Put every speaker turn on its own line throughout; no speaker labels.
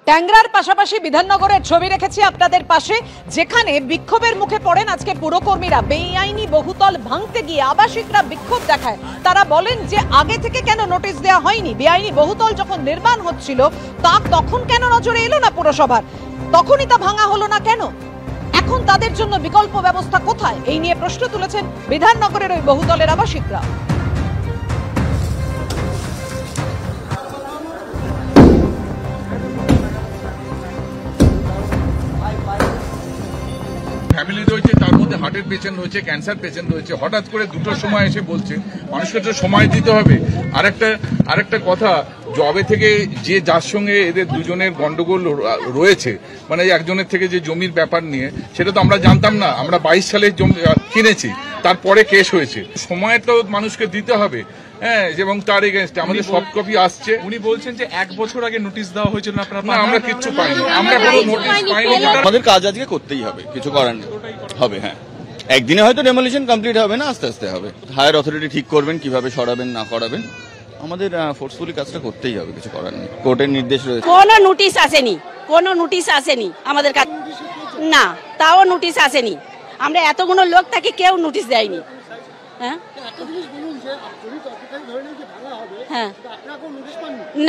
ট্যাংরার পাশাপাশি বিধাননগরের ছবি রেখেছি আপনাদের পাশে, যেখানে বিক্ষোভের মুখে পড়েন আজকে পুরকর্মীরা। বেআইনি বহুতল ভাঙতে গিয়ে আবাসিকরা বিক্ষোভ দেখায়। তারা বলেন যে আগে থেকে কেন নোটিশ দেওয়া হয়নি? বেআইনি বহুতল যখন নির্মাণ হচ্ছিল তখন কেন নজরে এলো না পুরসভার? তখনই তা ভাঙা হলো না কেন? এখন তাদের জন্য বিকল্প ব্যবস্থা কোথায়? এই নিয়ে প্রশ্ন তুলেছেন বিধাননগরের ওই বহুতলের আবাসিকরা।
ফ্যামিলি রয়েছে, তার মধ্যে হার্টের পেশেন্ট রয়েছে, ক্যান্সার পেশেন্ট রয়েছে। হঠাৎ করে দুটোর সময় এসে বলছে, মানুষকে তো সময় দিতে হবে। আরেকটা কথা, জবে থেকে যে যার সঙ্গে এদের দুজনের গন্ডগোল রয়েছে, মানে একজনের থেকে যে জমির ব্যাপার নিয়ে, সেটা তো আমরা জানতাম না। আমরা 22 সালে জমি কিনেছি, তারপরে কেস হয়েছে। সময় তো মানুষকে দিতে হবে। হ্যাঁ, এবং তার এগেইনস্টে আমাদের সফট কপি আসছে।
উনি বলছেন যে 1 বছর আগে নোটিশ দেওয়া হয়েছিল না,
আমরা কিচ্ছু পাইনি, আমরা কোনো নোটিশ পাইনি।
আমাদের কাজ আজকে করতেই হবে, কিছু করার হবে। হ্যাঁ, একদিনে হয়তো ডেমোলিশন কমপ্লিট হবে না, আস্তে আস্তে হবে। হায়ার অথরিটি ঠিক করবেন কিভাবে সরাবেন না করাবেন। আমাদের ফোর্সফুলি কাজটা করতেই হবে, কিছু করার নেই। কোর্টের নির্দেশ রয়েছে।
কোনো নোটিশ আসেনি, কোনো নোটিশ আসেনি আমাদের কাছে। না, তাও নোটিশ আসেনি। আমরা এতগুলো লোক তাকে কেউ নোটিশ দেয়নি। হ্যাঁ, হ্যাঁ,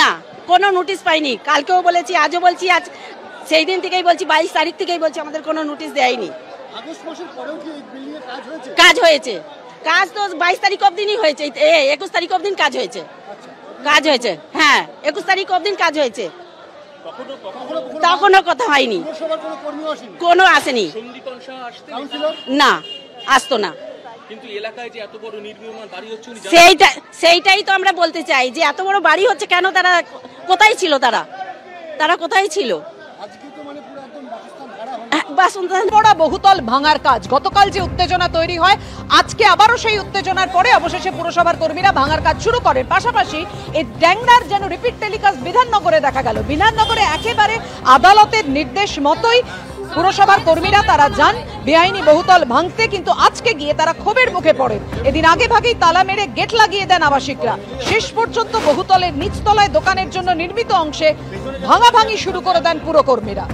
না, কোনো নোটিশ পাইনি। কালকেও বলেছি, আজও বলছি, আজ সেই দিন থেকেই বলছি, 22 তারিখ থেকেই বলছি, আমাদের কোনো নোটিশ দেয়নি। কাজ হয়েছে, কাজ তো 22 তারিখ অবদিনই হয়েছে, 21 তারিখ অবদিন কাজ হয়েছে। কাজ হয়েছে, হ্যাঁ, 21 তারিখ অবদিন কাজ হয়েছে। তখনও কথা হয়নি, কোনো আসেনি, না, আসতো না।
কিন্তু এলাকায় যে এত বড় নির্মীয়মান বাড়ি হচ্ছে,
সেইটাই তো আমরা বলতে চাই যে এত বড় বাড়ি হচ্ছে কেন? তারা কোথায় ছিল? তারা কোথায় ছিল?
বড় বহুতল ভাঙার কাজ, গতকাল যে উত্তেজনা তৈরি হয়, আজকে আবারও সেই উত্তেজনার পরে অবশেষে পুরসভার কর্মীরা ভাঙার কাজ শুরু করেন। পাশাপাশি এই ট্যাংরার যেন রিপিট টেলিকাস্ট বিধাননগরে দেখা গেল। বিধাননগরে একেবারে আদালতের নির্দেশ মতোই পুরসভার কর্মীরা তারা যান বেআইনি বহুতল ভাঙতে, কিন্তু আজকে গিয়ে তারা ক্ষোভের মুখে পড়েন। এদিন আগে ভাগেই তালা মেরে গেট লাগিয়ে দেন আবাসিকরা। শেষ পর্যন্ত বহুতলের নিচতলায় দোকানের জন্য নির্মিত অংশে ভাঙাভাঙি শুরু করে দেন পুরকর্মীরা।